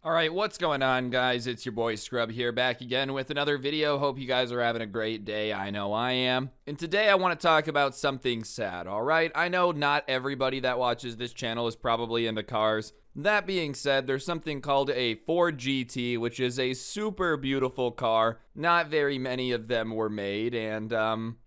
Alright, what's going on, guys? It's your boy Scrub here, back again with another video. Hope you guys are having a great day. I know I am. And today I want to talk about something sad, alright? I know not everybody that watches this channel is probably into cars. That being said, there's something called a Ford GT, which is a super beautiful car. Not very many of them were made, and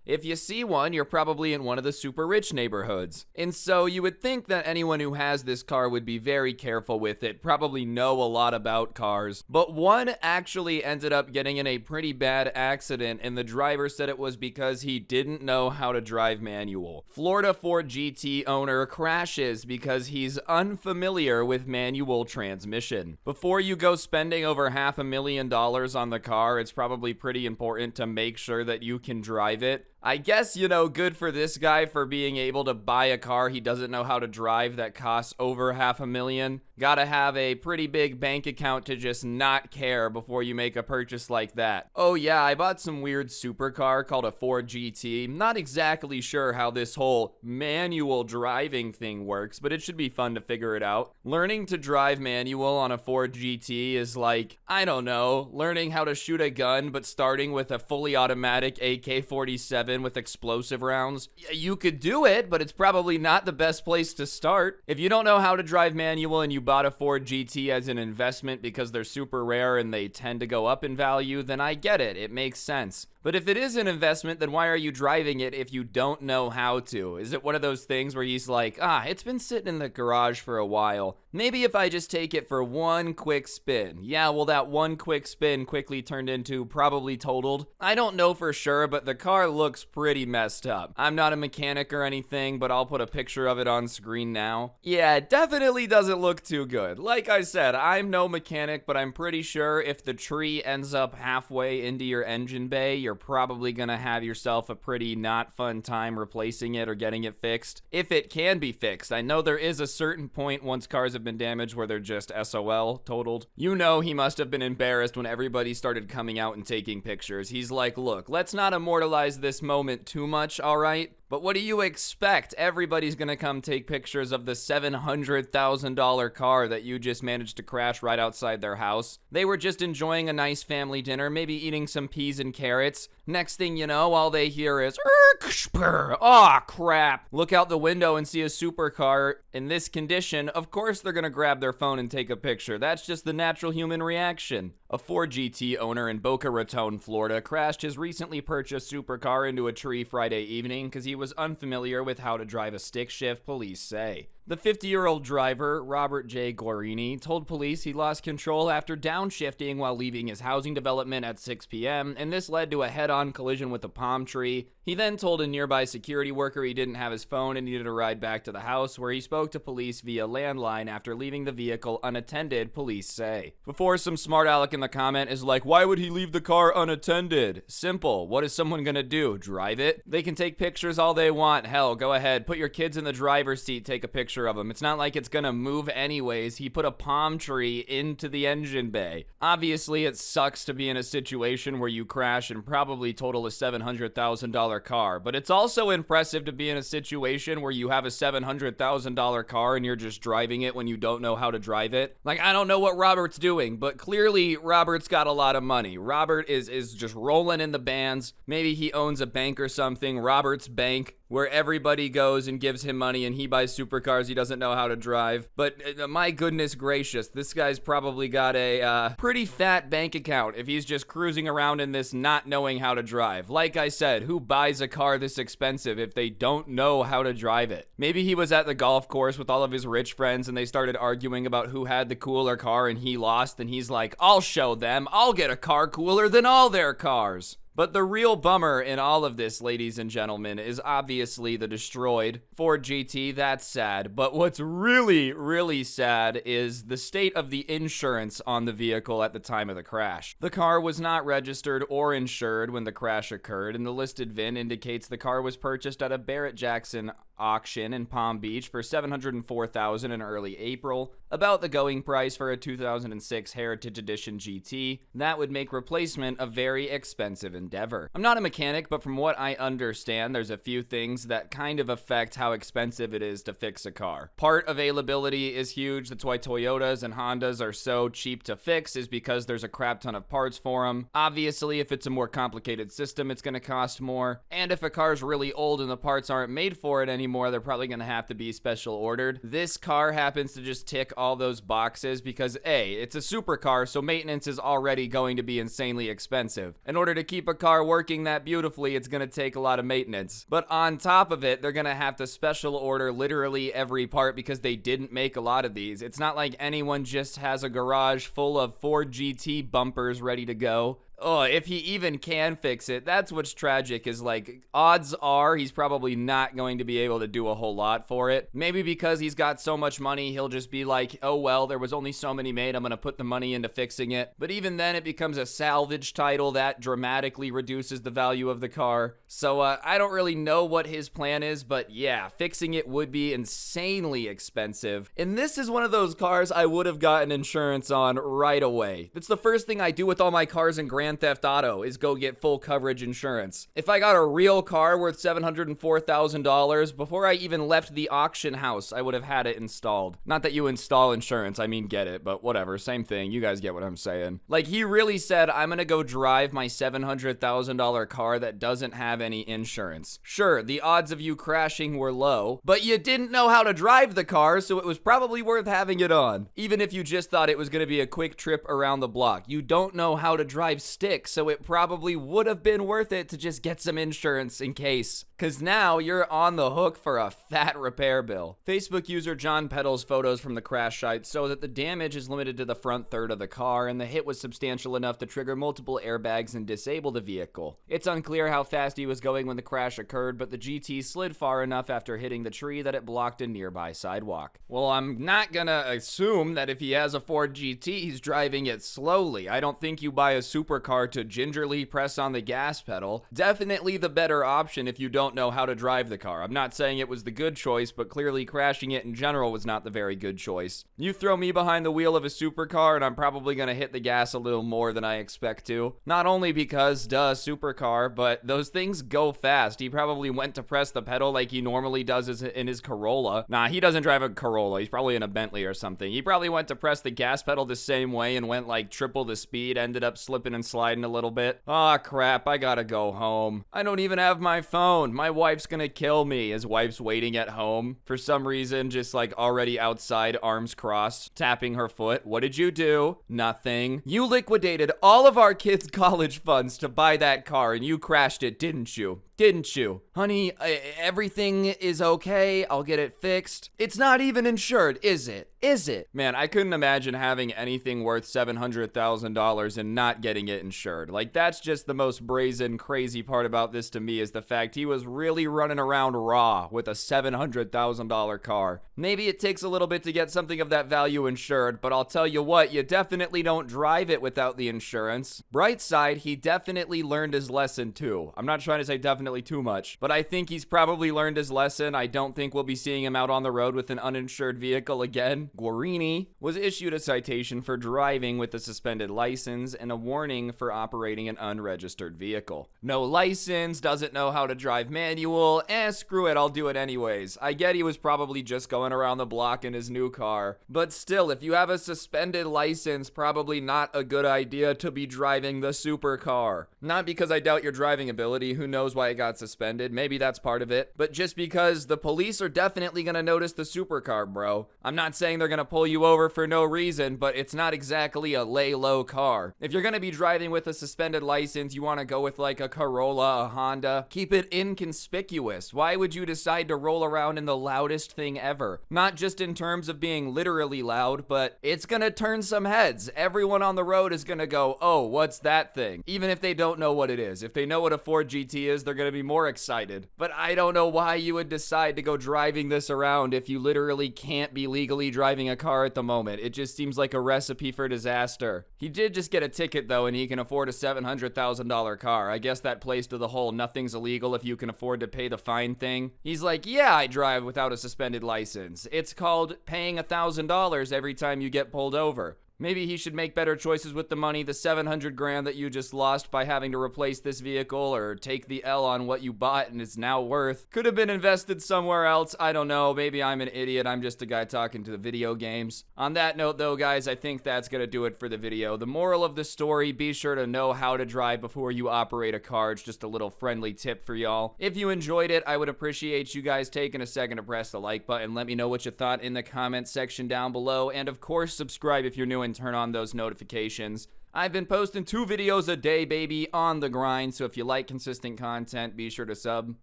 if you see one, you're probably in one of the super rich neighborhoods. And so you would think that anyone who has this car would be very careful with it, probably know a lot about cars. But one actually ended up getting in a pretty bad accident, and the driver said it was because he didn't know how to drive manual. Florida Ford GT owner crashes because he's unfamiliar with manual transmission. Before you go spending over $500,000 on the car, it's probably pretty important to make sure that you can drive it. I guess, good for this guy for being able to buy a car he doesn't know how to drive that costs over $500,000. Gotta have a pretty big bank account to just not care before you make a purchase like that. Oh yeah, I bought some weird supercar called a Ford GT. Not exactly sure how this whole manual driving thing works, but it should be fun to figure it out. Learning to drive manual on a Ford GT is like, I don't know, learning how to shoot a gun but starting with a fully automatic AK-47 with explosive rounds. You could do it, but it's probably not the best place to start. If you don't know how to drive manual and you bought a Ford GT as an investment because they're super rare and they tend to go up in value, then I get it. It makes sense. But if it is an investment, then why are you driving it if you don't know how to? Is it one of those things where he's like, it's been sitting in the garage for a while. Maybe if I just take it for one quick spin. Yeah, well, that one quick spin quickly turned into probably totaled. I don't know for sure, but the car looks pretty messed up. I'm not a mechanic or anything, but I'll put a picture of it on screen now. Yeah, it definitely doesn't look too good. Like I said, I'm no mechanic, but I'm pretty sure if the tree ends up halfway into your engine bay, you're probably gonna have yourself a pretty not fun time replacing it or getting it fixed. If it can be fixed. I know there is a certain point once cars have been damaged where they're just SOL, totaled. He must have been embarrassed when everybody started coming out and taking pictures. He's like, look, let's not immortalize this moment too much, alright? But what do you expect? Everybody's gonna come take pictures of the $700,000 car that you just managed to crash right outside their house. They were just enjoying a nice family dinner, maybe eating some peas and carrots. Next thing you know, all they hear is, oh crap. Look out the window and see a supercar in this condition. Of course they're gonna grab their phone and take a picture. That's just the natural human reaction. A Ford GT owner in Boca Raton, Florida, crashed his recently purchased supercar into a tree Friday evening because he was unfamiliar with how to drive a stick shift, police say. The 50-year-old driver, Robert J. Guarini, told police he lost control after downshifting while leaving his housing development at 6 p.m., and this led to a head-on collision with a palm tree. He then told a nearby security worker he didn't have his phone and needed a ride back to the house, where he spoke to police via landline after leaving the vehicle unattended, police say. Before some smart aleck in the comment is like, why would he leave the car unattended? Simple. What is someone gonna do? Drive it? They can take pictures all they want. Hell, go ahead. Put your kids in the driver's seat, take a picture of him. It's not like it's gonna move anyways. He put a palm tree into the engine bay. Obviously, it sucks to be in a situation where you crash and probably total a $700,000 car, but it's also impressive to be in a situation where you have a $700,000 car and you're just driving it when you don't know how to drive it. Like, I don't know what Robert's doing, but clearly Robert's got a lot of money. Robert is just rolling in the bands. Maybe he owns a bank or something, Robert's Bank, where everybody goes and gives him money and he buys supercars he doesn't know how to drive. But my goodness gracious, this guy's probably got a pretty fat bank account if he's just cruising around in this not knowing how to drive. Like I said, who buys a car this expensive if they don't know how to drive it? Maybe he was at the golf course with all of his rich friends and they started arguing about who had the cooler car and he lost, and he's like, I'll show them. I'll get a car cooler than all their cars. But the real bummer in all of this, ladies and gentlemen, is obviously the destroyed Ford GT. That's sad. But what's really, really sad is the state of the insurance on the vehicle at the time of the crash. The car was not registered or insured when the crash occurred, and the listed VIN indicates the car was purchased at a Barrett-Jackson auction in Palm Beach for $704,000 in early April. about the going price for a 2006 Heritage Edition GT. That would make replacement a very expensive endeavor. I'm not a mechanic, but from what I understand, there's a few things that kind of affect how expensive it is to fix a car. Part availability is huge. That's why Toyotas and Hondas are so cheap to fix, is because there's a crap ton of parts for them. Obviously, if it's a more complicated system, it's going to cost more. And if a car's really old and the parts aren't made for it anymore, they're probably going to have to be special ordered. This car happens to just tick all those boxes because A, it's a supercar, so maintenance is already going to be insanely expensive. In order to keep a car working that beautifully, it's going to take a lot of maintenance. But on top of it, they're going to have to special order literally every part because they didn't make a lot of these. It's not like anyone just has a garage full of Ford GT bumpers ready to go. Oh, if he even can fix it, that's what's tragic, is like, odds are he's probably not going to be able to do a whole lot for it. Maybe because he's got so much money, he'll just be like, oh well, there was only so many made, I'm gonna put the money into fixing it. But even then, it becomes a salvage title that dramatically reduces the value of the car. So I don't really know what his plan is, but yeah, fixing it would be insanely expensive. And this is one of those cars I would have gotten insurance on right away. That's the first thing I do with all my cars in Grand Theft Auto, is go get full coverage insurance. If I got a real car worth $704,000, before I even left the auction house, I would have had it installed. Not that you install insurance, I mean get it, but whatever, same thing. You guys get what I'm saying. Like, he really said, I'm gonna go drive my $700,000 car that doesn't have any insurance. Sure, the odds of you crashing were low, but you didn't know how to drive the car, so it was probably worth having it on. Even if you just thought it was gonna be a quick trip around the block. You don't know how to drive stick, so it probably would have been worth it to just get some insurance in case. Cause now you're on the hook for a fat repair bill. Facebook user John Peddle's photos from the crash site show that the damage is limited to the front third of the car, and the hit was substantial enough to trigger multiple airbags and disable the vehicle. It's unclear how fast he was going when the crash occurred, but the GT slid far enough after hitting the tree that it blocked a nearby sidewalk. Well, I'm not gonna assume that if he has a Ford GT, he's driving it slowly. I don't think you buy a supercar to gingerly press on the gas pedal. Definitely the better option if you don't know how to drive the car. I'm not saying it was the good choice, but clearly crashing it in general was not the very good choice. You throw me behind the wheel of a supercar and I'm probably gonna hit the gas a little more than I expect to. Not only because, duh, supercar, but those things go fast. He probably went to press the pedal like he normally does in his Corolla. Nah, he doesn't drive a Corolla. He's probably in a Bentley or something. He probably went to press the gas pedal the same way and went like triple the speed, ended up slipping and sliding a little bit. Aw, crap, I gotta go home. I don't even have my phone. My wife's gonna kill me. His wife's waiting at home. For some reason, just like already outside, arms crossed, tapping her foot. What did you do? Nothing. You liquidated all of our kids' college funds to buy that car and you crashed it, didn't you? Didn't you? Honey, everything is okay. I'll get it fixed. It's not even insured, is it? Is it? Man, I couldn't imagine having anything worth $700,000 and not getting it insured. Like, that's just the most brazen, crazy part about this to me, is the fact he was really running around raw with a $700,000 car. Maybe it takes a little bit to get something of that value insured, but I'll tell you what, you definitely don't drive it without the insurance. Bright side, he definitely learned his lesson too. I'm not trying to say definitely too much, but I think he's probably learned his lesson. I don't think we'll be seeing him out on the road with an uninsured vehicle again. Guarini was issued a citation for driving with a suspended license and a warning for operating an unregistered vehicle. No license, doesn't know how to drive manual, screw it, I'll do it anyways. I get he was probably just going around the block in his new car, but still, if you have a suspended license, probably not a good idea to be driving the supercar. Not because I doubt your driving ability, who knows why it got suspended, maybe that's part of it, but just because the police are definitely gonna notice the supercar, bro. I'm not saying they're gonna pull you over for no reason, but it's not exactly a lay low car. If you're gonna be driving with a suspended license, you wanna go with like a Corolla, a Honda, keep it inconspicuous. Why would you decide to roll around in the loudest thing ever? Not just in terms of being literally loud, but it's gonna turn some heads. Everyone on the road is gonna go, oh, what's that thing? Even if they don't know what it is. If they know what a Ford GT is, they're going to be more excited. But I don't know why you would decide to go driving this around if you literally can't be legally driving a car at the moment. It just seems like a recipe for disaster. He did just get a ticket though, and he can afford a $700,000 car. I guess that plays to the whole nothing's illegal if you can afford to pay the fine thing. He's like, yeah, I drive without a suspended license. It's called paying $1,000 every time you get pulled over. Maybe he should make better choices with the money, the 700 grand that you just lost by having to replace this vehicle, or take the L on what you bought and it's now worth. Could have been invested somewhere else. I don't know. Maybe I'm an idiot. I'm just a guy talking to the video games. On that note though, guys, I think that's gonna do it for the video. The moral of the story, be sure to know how to drive before you operate a car. It's just a little friendly tip for y'all. If you enjoyed it, I would appreciate you guys taking a second to press the like button. Let me know what you thought in the comments section down below. And of course, subscribe if you're new and turn on those notifications. I've been posting 2 videos a day, baby, on the grind, so if you like consistent content, be sure to sub.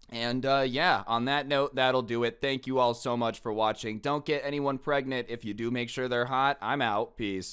And yeah, on that note, that'll do it. Thank you all so much for watching. Don't get anyone pregnant. If you do, make sure they're hot. I'm out. Peace.